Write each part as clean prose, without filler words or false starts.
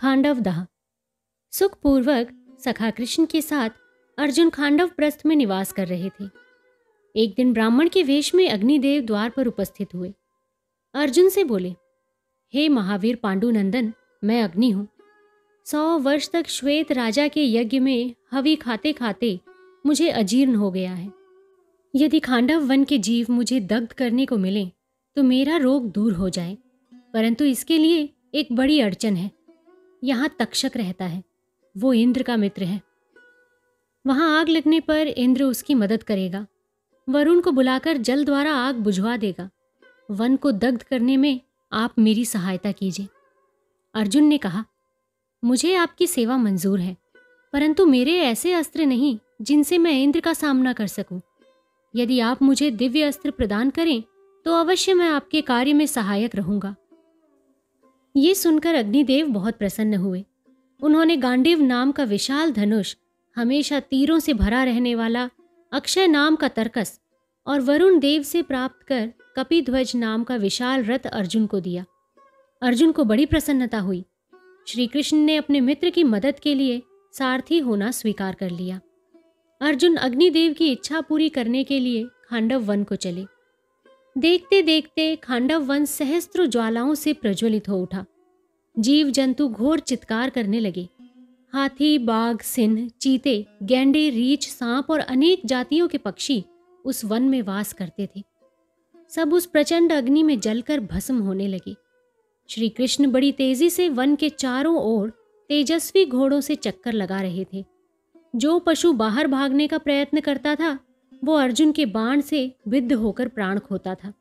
खांडवदाह। सुखपूर्वक सखा कृष्ण के साथ अर्जुन खांडव प्रस्थ में निवास कर रहे थे। एक दिन ब्राह्मण के वेश में अग्निदेव द्वार पर उपस्थित हुए। अर्जुन से बोले, हे महावीर पांडुनंदन, मैं अग्नि हूं। 100 वर्ष तक श्वेत राजा के यज्ञ में हवि खाते खाते मुझे अजीर्ण हो गया है। यदि खांडव वन के जीव मुझे दग्ध करने को मिले तो मेरा रोग दूर हो जाए, परंतु इसके लिए एक बड़ी अड़चन है। यहाँ तक्षक रहता है, वो इंद्र का मित्र है। वहां आग लगने पर इंद्र उसकी मदद करेगा, वरुण को बुलाकर जल द्वारा आग बुझवा देगा। वन को दग्ध करने में आप मेरी सहायता कीजिए। अर्जुन ने कहा, मुझे आपकी सेवा मंजूर है, परंतु मेरे ऐसे अस्त्र नहीं जिनसे मैं इंद्र का सामना कर सकूं। यदि आप मुझे दिव्य अस्त्र प्रदान करें तो अवश्य मैं आपके कार्य में सहायक रहूंगा। ये सुनकर अग्निदेव बहुत प्रसन्न हुए। उन्होंने गांडीव नाम का विशाल धनुष, हमेशा तीरों से भरा रहने वाला अक्षय नाम का तरकस और वरुण देव से प्राप्त कर कपिध्वज नाम का विशाल रथ अर्जुन को दिया। अर्जुन को बड़ी प्रसन्नता हुई। श्री कृष्ण ने अपने मित्र की मदद के लिए सारथी होना स्वीकार कर लिया। अर्जुन अग्निदेव की इच्छा पूरी करने के लिए खांडव वन को चले। देखते देखते खांडव वन सहस्त्र ज्वालाओं से प्रज्वलित हो उठा। जीव जंतु घोर चित्कार करने लगे। हाथी, बाघ, सिंह, चीते, गैंडे, रीछ, सांप और अनेक जातियों के पक्षी उस वन में वास करते थे। सब उस प्रचंड अग्नि में जलकर भस्म होने लगे। श्री कृष्ण बड़ी तेजी से वन के चारों ओर तेजस्वी घोड़ों से चक्कर लगा रहे थे। जो पशु बाहर भागने का प्रयत्न करता था वो अर्जुन के बाण से विद्ध होकर प्राण खोता था।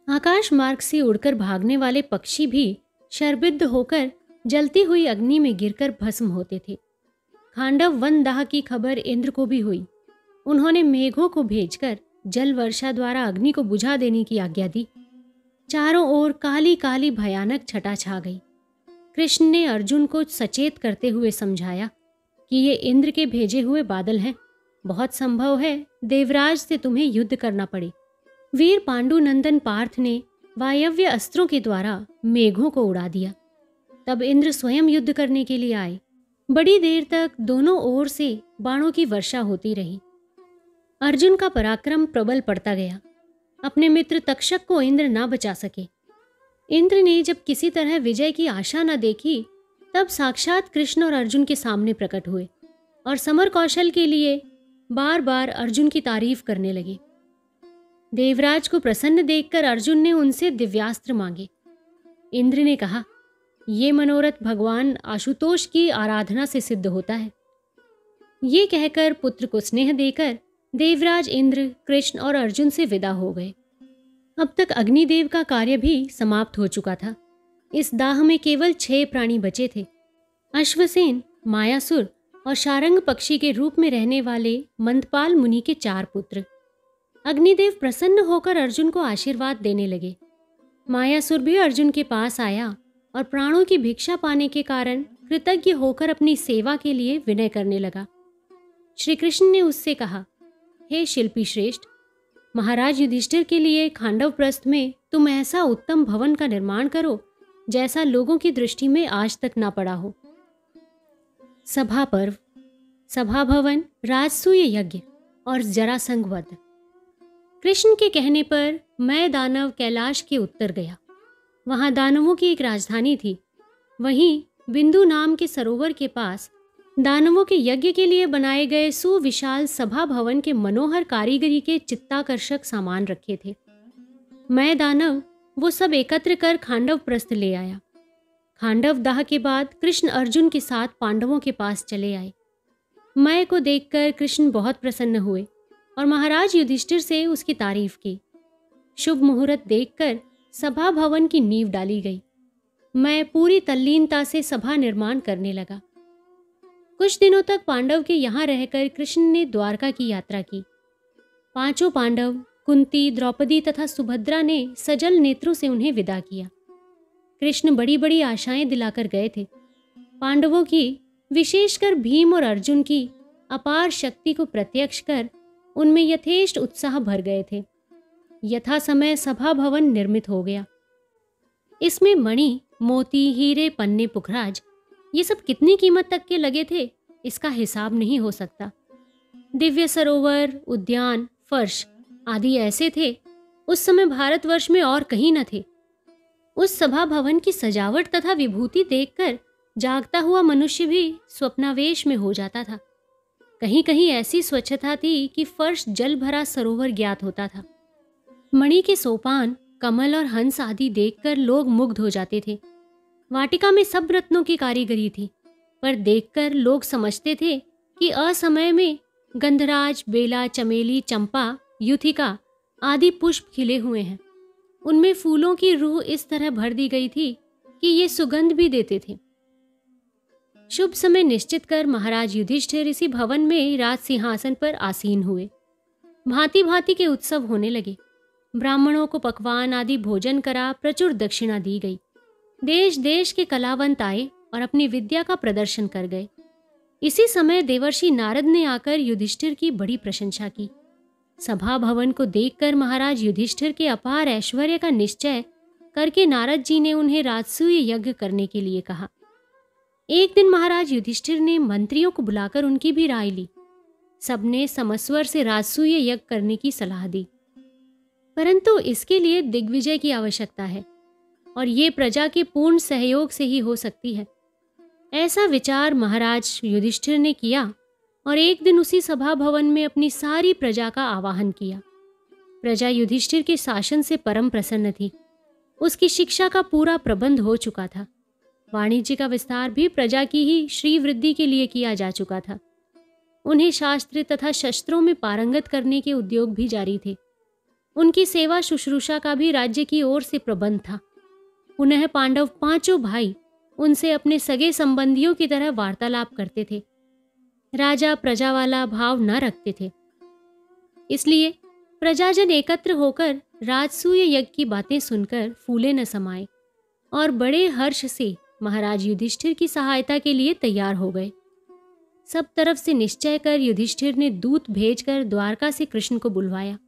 आकाश मार्ग से उड़कर भागने वाले पक्षी भी शरबिद्ध होकर जलती हुई अग्नि में गिरकर भस्म होते थे। खांडव वन दाह की खबर इंद्र को भी हुई। उन्होंने मेघों को भेजकर जल वर्षा द्वारा अग्नि को बुझा देने की आज्ञा दी। चारों ओर काली काली भयानक छटा छा गई। कृष्ण ने अर्जुन को सचेत करते हुए समझाया कि ये इंद्र के भेजे हुए बादल हैं। बहुत संभव है देवराज से तुम्हें युद्ध करना पड़े। वीर पांडुनंदन पार्थ ने वायव्य अस्त्रों के द्वारा मेघों को उड़ा दिया। तब इंद्र स्वयं युद्ध करने के लिए आए। बड़ी देर तक दोनों ओर से बाणों की वर्षा होती रही। अर्जुन का पराक्रम प्रबल पड़ता गया। अपने मित्र तक्षक को इंद्र ना बचा सके। इंद्र ने जब किसी तरह विजय की आशा न देखी तब साक्षात कृष्ण और अर्जुन के सामने प्रकट हुए और समर कौशल के लिए बार बार अर्जुन की तारीफ करने लगे। देवराज को प्रसन्न देखकर अर्जुन ने उनसे दिव्यास्त्र मांगे। इंद्र ने कहा, ये मनोरथ भगवान आशुतोष की आराधना से सिद्ध होता है। ये कहकर पुत्र को स्नेह देकर देवराज इंद्र, कृष्ण और अर्जुन से विदा हो गए। अब तक अग्निदेव का कार्य भी समाप्त हो चुका था। इस दाह में केवल 6 प्राणी बचे थे। अश्वसेन, मायासुर और शारंग पक्षी के रूप में रहने वाले मंदपाल मुनि के 4 पुत्र। अग्निदेव प्रसन्न होकर अर्जुन को आशीर्वाद देने लगे। मायासुर भी अर्जुन के पास आया और प्राणों की भिक्षा पाने के कारण कृतज्ञ होकर अपनी सेवा के लिए विनय करने लगा। श्री कृष्ण ने उससे कहा, हे शिल्पी श्रेष्ठ, महाराज युधिष्ठिर के लिए खांडव प्रस्थ में तुम ऐसा उत्तम भवन का निर्माण करो जैसा लोगों की दृष्टि में आज तक ना पड़ा हो। सभा पर्व, सभा भवन, राजसूय यज्ञ और जरासंध वध। कृष्ण के कहने पर मैं दानव कैलाश के उत्तर गया। वहां दानवों की एक राजधानी थी। वहीं बिंदु नाम के सरोवर के पास दानवों के यज्ञ के लिए बनाए गए सुविशाल सभा भवन के मनोहर कारीगरी के चित्ताकर्षक सामान रखे थे। मैं दानव वो सब एकत्र कर खांडव प्रस्थ ले आया। खांडव दाह के बाद कृष्ण अर्जुन के साथ पांडवों के पास चले आए। मैं को देखकर कृष्ण बहुत प्रसन्न हुए और महाराज युधिष्ठिर से उसकी तारीफ की। शुभ मुहूर्त देखकर सभा भवन की नींव डाली गई। मैं पूरी तल्लीनता से सभा निर्माण करने लगा। कुछ दिनों तक पांडव के यहाँ रहकर कृष्ण ने द्वारका की यात्रा की। 5 पांडव, कुंती, द्रौपदी तथा सुभद्रा ने सजल नेत्रों से उन्हें विदा किया। कृष्ण बड़ी बड़ी आशाएं दिलाकर गए थे। पांडवों की, विशेषकर भीम और अर्जुन की अपार शक्ति को प्रत्यक्ष कर उनमें यथेष्ट उत्साह भर गए थे। यथा समय सभा भवन निर्मित हो गया। इसमें मणि, मोती, हीरे, पन्ने, पुखराज ये सब कितनी कीमत तक के लगे थे, इसका हिसाब नहीं हो सकता। दिव्य सरोवर, उद्यान, फर्श आदि ऐसे थे, उस समय भारतवर्ष में और कहीं न थे। उस सभा भवन की सजावट तथा विभूति देखकर जागता हुआ मनुष्य भी स्वप्नावेश में हो जाता था। कहीं कहीं ऐसी स्वच्छता थी कि फर्श जल भरा सरोवर ज्ञात होता था। मणि के सोपान, कमल और हंस आदि देखकर लोग मुग्ध हो जाते थे। वाटिका में सब रत्नों की कारीगरी थी, पर देखकर लोग समझते थे कि असमय में गंधराज, बेला, चमेली, चंपा, युथिका आदि पुष्प खिले हुए हैं। उनमें फूलों की रूह इस तरह भर दी गई थी कि ये सुगंध भी देते थे। शुभ समय निश्चित कर महाराज युधिष्ठिर इसी भवन में राज सिंहासन पर आसीन हुए। भांति भांति के उत्सव होने लगे। ब्राह्मणों को पकवान आदि भोजन करा प्रचुर दक्षिणा दी गई। देश देश के कलावंत आए और अपनी विद्या का प्रदर्शन कर गए। इसी समय देवर्षि नारद ने आकर युधिष्ठिर की बड़ी प्रशंसा की। सभा भवन को देखकर महाराज युधिष्ठिर के अपार ऐश्वर्य का निश्चय करके नारद जी ने उन्हें राजसूय यज्ञ करने के लिए कहा। एक दिन महाराज युधिष्ठिर ने मंत्रियों को बुलाकर उनकी भी राय ली। सबने समस्वर से राजसूय यज्ञ करने की सलाह दी, परंतु इसके लिए दिग्विजय की आवश्यकता है और ये प्रजा के पूर्ण सहयोग से ही हो सकती है। ऐसा विचार महाराज युधिष्ठिर ने किया और एक दिन उसी सभा भवन में अपनी सारी प्रजा का आवाहन किया। प्रजा युधिष्ठिर के शासन से परम प्रसन्न थी। उसकी शिक्षा का पूरा प्रबंध हो चुका था। वाणिज्य का विस्तार भी प्रजा की ही श्री वृद्धि के लिए किया जा चुका था। उन्हें शास्त्र तथा शस्त्रों में पारंगत करने के उद्योग भी जारी थे। उनकी सेवा शुश्रूषा का भी राज्य की ओर से प्रबंध था। पुनः पांडव पांचों भाई उनसे अपने सगे संबंधियों की तरह वार्तालाप करते थे। राजा प्रजा वाला भाव न रखते थे। इसलिए प्रजाजन एकत्र होकर राजसूय यज्ञ की बातें सुनकर फूले न समाये और बड़े हर्ष से महाराज युधिष्ठिर की सहायता के लिए तैयार हो गए। सब तरफ से निश्चय कर युधिष्ठिर ने दूत भेजकर द्वारका से कृष्ण को बुलवाया।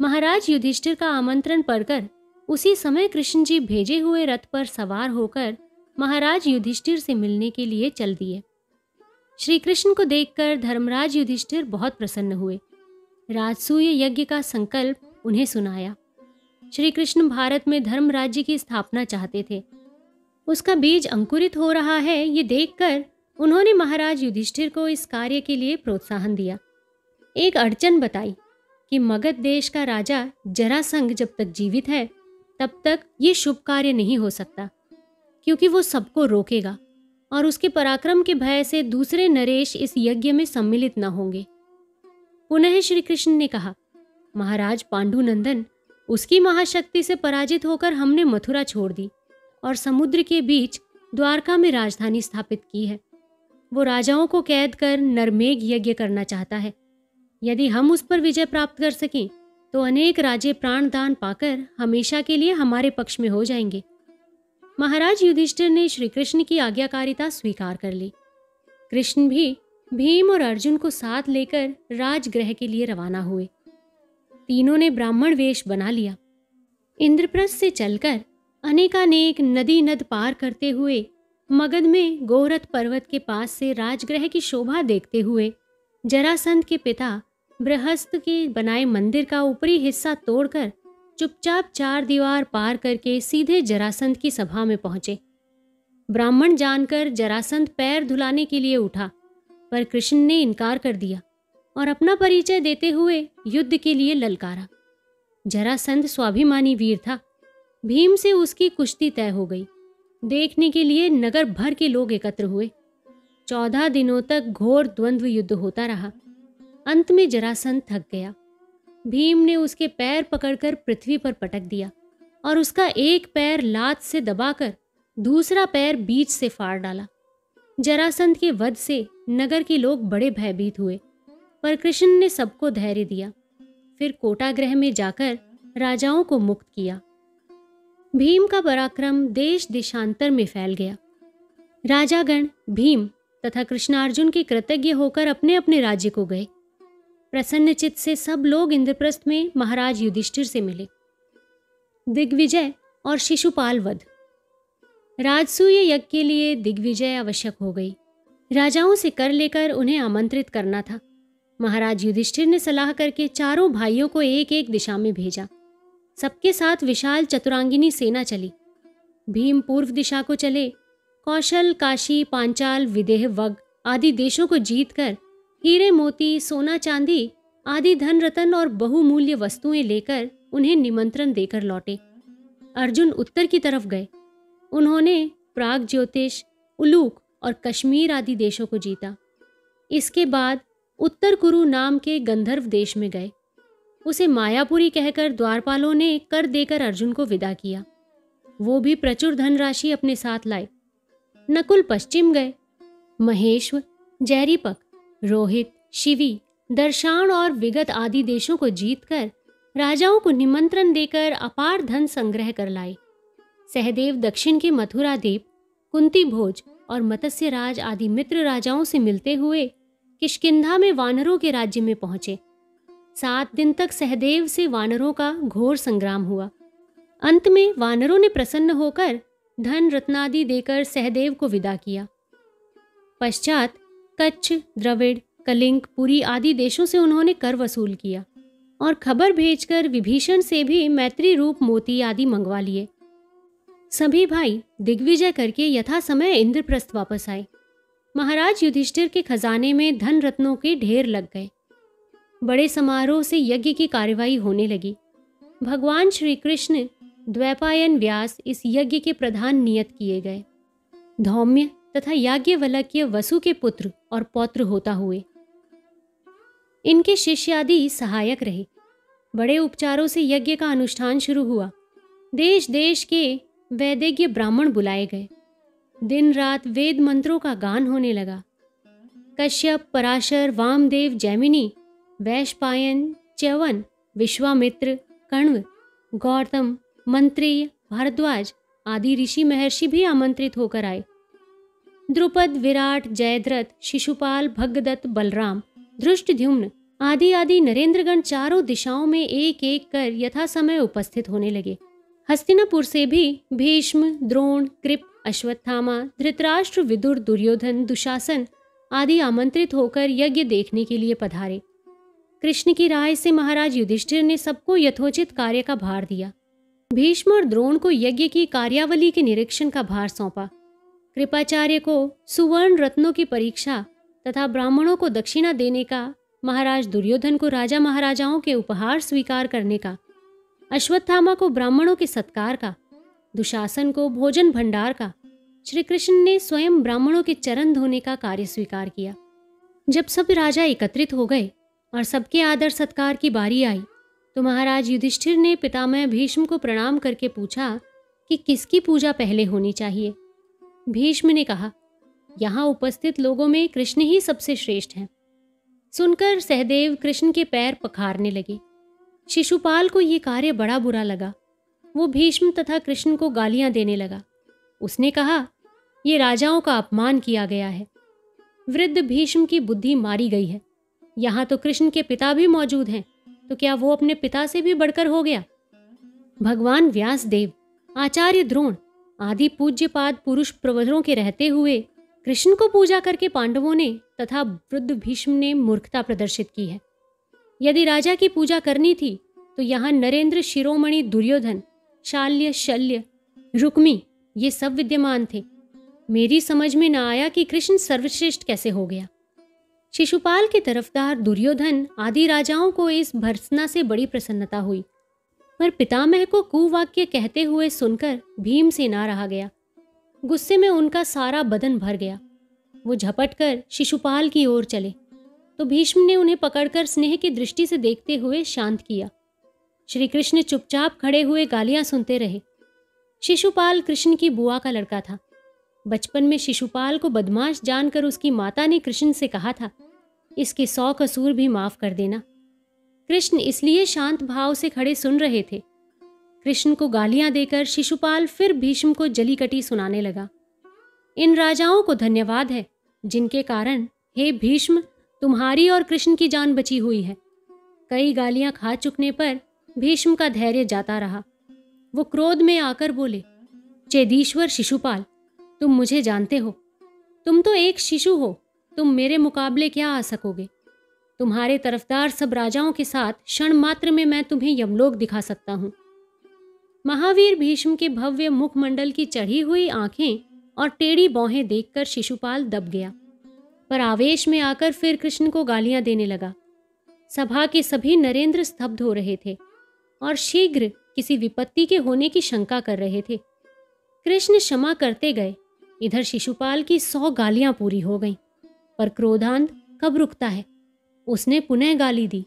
महाराज युधिष्ठिर का आमंत्रण पढ़कर उसी समय कृष्ण जी भेजे हुए रथ पर सवार होकर महाराज युधिष्ठिर से मिलने के लिए चल दिए। श्री कृष्ण को देखकर धर्मराज युधिष्ठिर बहुत प्रसन्न हुए। राजसूय यज्ञ का संकल्प उन्हें सुनाया। श्री कृष्ण भारत में धर्म राज्य की स्थापना चाहते थे। उसका बीज अंकुरित हो रहा है, ये देखकर उन्होंने महाराज युधिष्ठिर को इस कार्य के लिए प्रोत्साहन दिया। एक अड़चन बताई कि मगध देश का राजा जरासंध जब तक जीवित है तब तक ये शुभ कार्य नहीं हो सकता, क्योंकि वो सबको रोकेगा और उसके पराक्रम के भय से दूसरे नरेश इस यज्ञ में सम्मिलित न होंगे। पुनः श्री कृष्ण ने कहा, महाराज पांडुनंदन, उसकी महाशक्ति से पराजित होकर हमने मथुरा छोड़ दी और समुद्र के बीच द्वारका में राजधानी स्थापित की है। वो राजाओं को कैद कर नरमेघ यज्ञ करना चाहता है। यदि हम उस पर विजय प्राप्त कर सकें तो अनेक राजे प्राणदान पाकर हमेशा के लिए हमारे पक्ष में हो जाएंगे। महाराज युधिष्ठिर ने श्री कृष्ण की आज्ञाकारिता स्वीकार कर ली। कृष्ण भी भीम और अर्जुन को साथ लेकर राजगृह के लिए रवाना हुए। तीनों ने ब्राह्मण वेश बना लिया। इंद्रप्रस्थ से चलकर अनेकानेक नदी नद पार करते हुए मगध में गोरथ पर्वत के पास से राजगृह की शोभा देखते हुए जरासंध के पिता बृहस्पत के बनाए मंदिर का ऊपरी हिस्सा तोड़कर चुपचाप 4 दीवार पार करके सीधे जरासंध की सभा में पहुंचे। ब्राह्मण जानकर जरासंध पैर धुलाने के लिए उठा, पर कृष्ण ने इनकार कर दिया और अपना परिचय देते हुए युद्ध के लिए ललकारा। जरासंध स्वाभिमानी वीर था। भीम से उसकी कुश्ती तय हो गई। देखने के लिए नगर भर के लोग एकत्र हुए। 14 दिनों तक घोर द्वंद्व युद्ध होता रहा। अंत में जरासंध थक गया। भीम ने उसके पैर पकड़कर पृथ्वी पर पटक दिया और उसका एक पैर लात से दबाकर दूसरा पैर बीच से फाड़ डाला। जरासंध के वध से नगर के लोग बड़े भयभीत हुए, पर कृष्ण ने सबको धैर्य दिया। फिर कोटागृह में जाकर राजाओं को मुक्त किया। भीम का पराक्रम देश देशांतर में फैल गया। राजागण भीम तथा कृष्णार्जुन के कृतज्ञ होकर अपने अपने राज्य को गए। प्रसन्नचित्त से सब लोग इंद्रप्रस्थ में महाराज युधिष्ठिर से मिले। दिग्विजय और शिशुपाल वध। राजसूय यज्ञ के लिए दिग्विजय आवश्यक हो गई। राजाओं से कर लेकर उन्हें आमंत्रित करना था। महाराज युधिष्ठिर ने सलाह करके चारों भाइयों को एक एक दिशा में भेजा। सबके साथ विशाल चतुरांगिनी सेना चली। भीम पूर्व दिशा को चले। कौशल, काशी, पांचाल, विदेह, वग आदि देशों को जीतकर हीरे मोती, सोना चांदी आदि धन रतन और बहुमूल्य वस्तुएं लेकर उन्हें निमंत्रण देकर लौटे। अर्जुन उत्तर की तरफ गए। उन्होंने प्राग ज्योतिष, उलूक और कश्मीर आदि देशों को जीता। इसके बाद उत्तर कुरु नाम के गंधर्व देश में गए। उसे मायापुरी कहकर द्वारपालों ने कर देकर अर्जुन को विदा किया। वो भी प्रचुर धनराशि अपने साथ लाए। नकुल पश्चिम गए। महेश्वर, जैरीपक, रोहित, शिवी, दर्शान और विगत आदि देशों को जीतकर राजाओं को निमंत्रण देकर अपार धन संग्रह कर लाए। सहदेव दक्षिण के मथुरा द्वीप, कुंती भोज और मत्स्य राज आदि मित्र राजाओं से मिलते हुए किष्किंधा में वानरों के राज्य में पहुंचे। 7 दिन तक सहदेव से वानरों का घोर संग्राम हुआ। अंत में वानरों ने प्रसन्न होकर धन रत्नादि देकर सहदेव को विदा किया। पश्चात कच्छ, द्रविड़, कलिंग, पुरी आदि देशों से उन्होंने कर वसूल किया और खबर भेजकर विभीषण से भी मैत्री रूप मोती आदि मंगवा लिए। सभी भाई दिग्विजय करके यथा समय इंद्रप्रस्थ वापस आए। महाराज युधिष्ठिर के खजाने में धन रत्नों के ढेर लग गए। बड़े समारोह से यज्ञ की कार्यवाही होने लगी। भगवान श्री कृष्ण, द्वैपायन, व्यास इस यज्ञ के प्रधान नियत किए गए। धौम्य तथा याज्ञवल्क्य वसु के पुत्र और पौत्र होता हुए। इनके शिष्य आदि सहायक रहे। बड़े उपचारों से यज्ञ का अनुष्ठान शुरू हुआ। देश देश के वैदिज्ञ ब्राह्मण बुलाए गए। दिन रात वेद मंत्रों का गान होने लगा। कश्यप, पराशर, वामदेव, जैमिनी, वैशपायन, च्यवन, विश्वामित्र, कण्व, गौतम, मंत्रेय, भारद्वाज आदि ऋषि महर्षि भी आमंत्रित होकर आए। द्रुपद, विराट, जयद्रथ, शिशुपाल, भगदत्त, बलराम, धृष्टद्युम्न आदि नरेंद्रगण चारों दिशाओं में एक एक कर यथा समय उपस्थित होने लगे। हस्तिनापुर से भी भीष्म, द्रोण, कृप, अश्वत्थामा, धृतराष्ट्र, विदुर, दुर्योधन, दुशासन आदि आमंत्रित होकर यज्ञ देखने के लिए पधारे। कृष्ण की राय से महाराज युधिष्ठिर ने सबको यथोचित कार्य का भार दिया। भीष्म और द्रोण को यज्ञ की कार्यावली के निरीक्षण का भार सौंपा। कृपाचार्य को सुवर्ण रत्नों की परीक्षा तथा ब्राह्मणों को दक्षिणा देने का, महाराज दुर्योधन को राजा महाराजाओं के उपहार स्वीकार करने का, अश्वत्थामा को ब्राह्मणों के सत्कार का, दुशासन को भोजन भंडार का, श्री कृष्ण ने स्वयं ब्राह्मणों के चरण धोने का कार्य स्वीकार किया। जब सब राजा एकत्रित हो गए और सबके आदर सत्कार की बारी आई तो महाराज युधिष्ठिर ने पितामह भीष्म को प्रणाम करके पूछा कि किसकी पूजा पहले होनी चाहिए। भीष्म ने कहा, यहाँ उपस्थित लोगों में कृष्ण ही सबसे श्रेष्ठ हैं। सुनकर सहदेव कृष्ण के पैर पखारने लगे। शिशुपाल को ये कार्य बड़ा बुरा लगा। वो भीष्म तथा कृष्ण को गालियां देने लगा। उसने कहा, ये राजाओं का अपमान किया गया है। वृद्ध भीष्म की बुद्धि मारी गई है। यहाँ तो कृष्ण के पिता भी मौजूद हैं, तो क्या वो अपने पिता से भी बढ़कर हो गया? भगवान व्यासदेव, आचार्य द्रोण आदि पूज्यपाद पुरुष प्रवरों के रहते हुए कृष्ण को पूजा करके पांडवों ने तथा वृद्ध भीष्म ने मूर्खता प्रदर्शित की है। यदि राजा की पूजा करनी थी तो यहाँ नरेंद्र, शिरोमणि, दुर्योधन, शाल्य, शल्य, रुक्मी ये सब विद्यमान थे। मेरी समझ में न आया कि कृष्ण सर्वश्रेष्ठ कैसे हो गया। शिशुपाल के तरफदार दुर्योधन आदि राजाओं को इस भर्त्सना से बड़ी प्रसन्नता हुई, पर पितामह को कुवाक्य कहते हुए सुनकर भीम से ना रहा गया। गुस्से में उनका सारा बदन भर गया। वो झपटकर शिशुपाल की ओर चले तो भीष्म ने उन्हें पकड़कर स्नेह की दृष्टि से देखते हुए शांत किया। श्री कृष्ण चुपचाप खड़े हुए गालियां सुनते रहे। शिशुपाल कृष्ण की बुआ का लड़का था। बचपन में शिशुपाल को बदमाश जानकर उसकी माता ने कृष्ण से कहा था, इसके 100 कसूर भी माफ कर देना। कृष्ण इसलिए शांत भाव से खड़े सुन रहे थे। कृष्ण को गालियां देकर शिशुपाल फिर भीष्म को जलीकटी सुनाने लगा। इन राजाओं को धन्यवाद है जिनके कारण हे भीष्म तुम्हारी और कृष्ण की जान बची हुई है। कई गालियां खा चुकने पर भीष्म का धैर्य जाता रहा। वो क्रोध में आकर बोले, चेदीश्वर शिशुपाल, तुम मुझे जानते हो। तुम तो एक शिशु हो, तुम मेरे मुकाबले क्या आ सकोगे। तुम्हारे तरफदार सब राजाओं के साथ क्षण मात्र में मैं तुम्हें यमलोक दिखा सकता हूँ। महावीर भीष्म के भव्य मुखमंडल की चढ़ी हुई आंखें और टेढ़ी भौहें देखकर शिशुपाल दब गया, पर आवेश में आकर फिर कृष्ण को गालियां देने लगा। सभा के सभी नरेंद्र स्तब्ध हो रहे थे और शीघ्र किसी विपत्ति के होने की शंका कर रहे थे। कृष्ण क्षमा करते गए। इधर शिशुपाल की 100 गालियां पूरी हो गईं, पर क्रोधांत कब रुकता है। उसने पुनः गाली दी।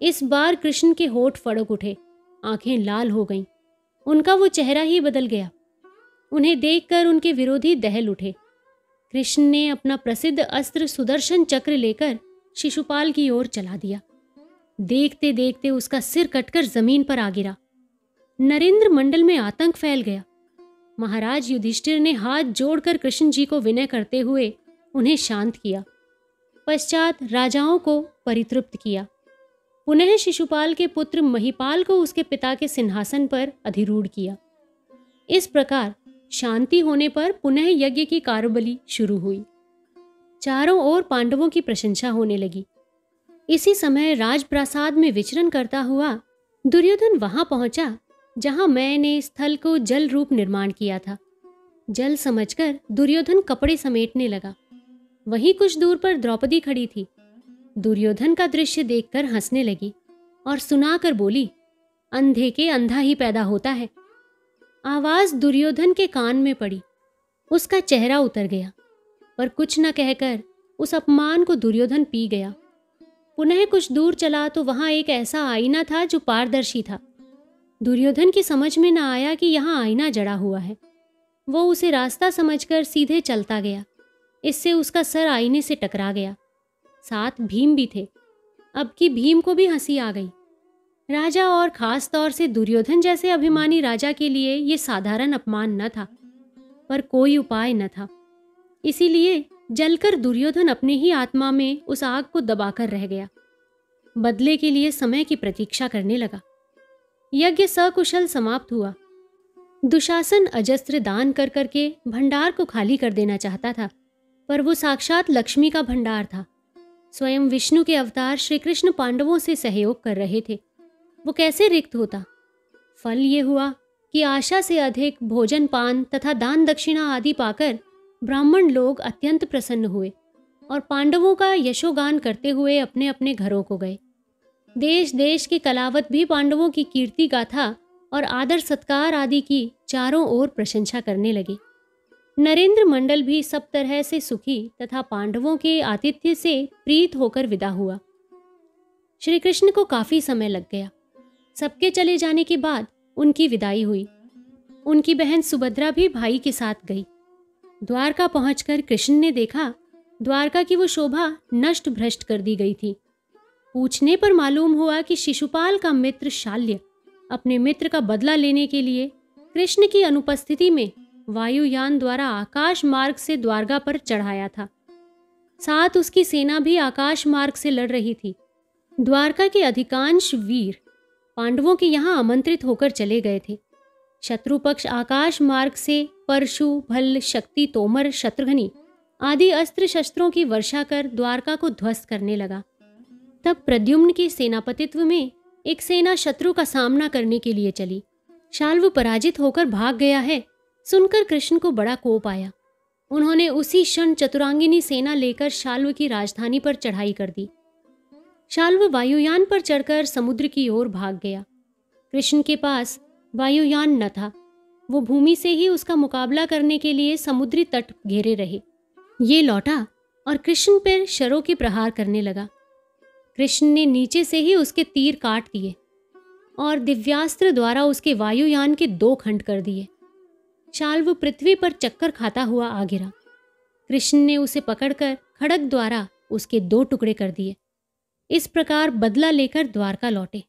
इस बार कृष्ण के होठ फड़क उठे, आंखें लाल हो गईं। उनका वो चेहरा ही बदल गया। उन्हें देखकर उनके विरोधी दहल उठे। कृष्ण ने अपना प्रसिद्ध अस्त्र सुदर्शन चक्र लेकर शिशुपाल की ओर चला दिया। देखते देखते उसका सिर कटकर जमीन पर आ गिरा। नरेंद्र मंडल में आतंक फैल गया। महाराज युधिष्ठिर ने हाथ जोड़कर कृष्ण जी को विनय करते हुए उन्हें शांत किया। पश्चात राजाओं को परितृप्त किया। पुनः शिशुपाल के पुत्र महिपाल को उसके पिता के सिंहासन पर अधिरूढ़ किया। इस प्रकार शांति होने पर पुनः यज्ञ की कार्यबली शुरू हुई। चारों ओर पांडवों की प्रशंसा होने लगी। इसी समय राजप्रासाद में विचरण करता हुआ दुर्योधन वहां पहुंचा जहां मैंने स्थल को जल रूप निर्माण किया था। जल समझकर दुर्योधन कपड़े समेटने लगा। वहीं कुछ दूर पर द्रौपदी खड़ी थी। दुर्योधन का दृश्य देखकर हंसने लगी और सुनाकर बोली, अंधे के अंधा ही पैदा होता है। आवाज दुर्योधन के कान में पड़ी। उसका चेहरा उतर गया, पर कुछ न कहकर उस अपमान को दुर्योधन पी गया। पुनः कुछ दूर चला तो वहां एक ऐसा आईना था जो पारदर्शी था। दुर्योधन की समझ में न आया कि यहाँ आईना जड़ा हुआ है। वो उसे रास्ता समझकर सीधे चलता गया। इससे उसका सर आईने से टकरा गया। साथ भीम भी थे। अब की भीम को भी हंसी आ गई। राजा और खास तौर से दुर्योधन जैसे अभिमानी राजा के लिए ये साधारण अपमान न था, पर कोई उपाय न था। इसीलिए जलकर दुर्योधन अपने ही आत्मा में उस आग को दबाकर रह गया। बदले के लिए समय की प्रतीक्षा करने लगा। यज्ञ सकुशल समाप्त हुआ। दुशासन अजस्त्र दान कर करके भंडार को खाली कर देना चाहता था, पर वो साक्षात लक्ष्मी का भंडार था। स्वयं विष्णु के अवतार श्री कृष्ण पांडवों से सहयोग कर रहे थे। वो कैसे रिक्त होता। फल ये हुआ कि आशा से अधिक भोजन पान तथा दान दक्षिणा आदि पाकर ब्राह्मण लोग अत्यंत प्रसन्न हुए और पांडवों का यशोगान करते हुए अपने अपने घरों को गए। देश देश के कलावत भी पांडवों की कीर्ति गाथा और आदर सत्कार आदि की चारों ओर प्रशंसा करने लगे। नरेंद्र मंडल भी सब तरह से सुखी तथा पांडवों के आतिथ्य से प्रीत होकर विदा हुआ। श्री कृष्ण को काफी समय लग गया। सबके चले जाने के बाद उनकी विदाई हुई। उनकी बहन सुभद्रा भी भाई के साथ गई। द्वारका पहुंचकर कृष्ण ने देखा द्वारका की वो शोभा नष्ट भ्रष्ट कर दी गई थी। पूछने पर मालूम हुआ कि शिशुपाल का मित्र शाल्य अपने मित्र का बदला लेने के लिए कृष्ण की अनुपस्थिति में वायुयान द्वारा आकाश मार्ग से द्वारका पर चढ़ाया था। साथ उसकी सेना भी आकाश मार्ग से लड़ रही थी। द्वारका के अधिकांश वीर पांडवों के यहाँ आमंत्रित होकर चले गए थे। शत्रु पक्ष आकाश मार्ग से परशु भल्ल शक्ति तोमर शत्रुघ्नि आदि अस्त्र शस्त्रों की वर्षा कर द्वारका को ध्वस्त करने लगा। तब प्रद्युम्न के सेनापतित्व में एक सेना शत्रु का सामना करने के लिए चली। शाल्व पराजित होकर भाग गया है सुनकर कृष्ण को बड़ा कोप आया। उन्होंने उसी क्षण चतुरांगिनी सेना लेकर शाल्व की राजधानी पर चढ़ाई कर दी। शाल्व वायुयान पर चढ़कर समुद्र की ओर भाग गया। कृष्ण के पास वायुयान न था। वो भूमि से ही उसका मुकाबला करने के लिए समुद्री तट घेरे रहे। ये लौटा और कृष्ण पर शरों के प्रहार करने लगा। कृष्ण ने नीचे से ही उसके तीर काट दिए और दिव्यास्त्र द्वारा उसके वायुयान के 2 खंड कर दिए। शाल्व पृथ्वी पर चक्कर खाता हुआ आ गिरा। कृष्ण ने उसे पकड़कर खड्ग द्वारा उसके 2 टुकड़े कर दिए। इस प्रकार बदला लेकर द्वारका लौटे।